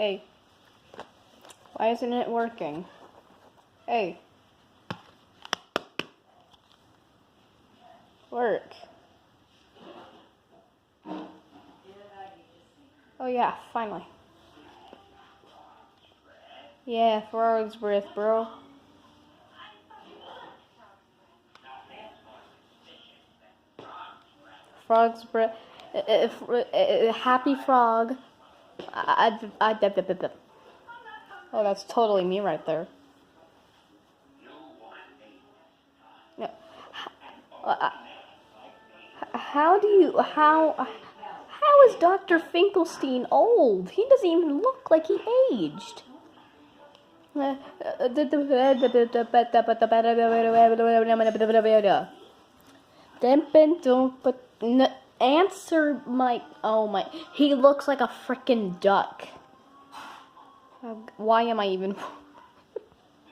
Hey. Why isn't it working? Hey. Work. Oh yeah, finally. Yeah, frog's breath, bro. Frog's breath. Happy frog. Oh, that's totally me right there. No. How is Dr. Finkelstein old? He doesn't even look like he aged. Answer my... Oh my... He looks like a frickin' duck. Why am I even...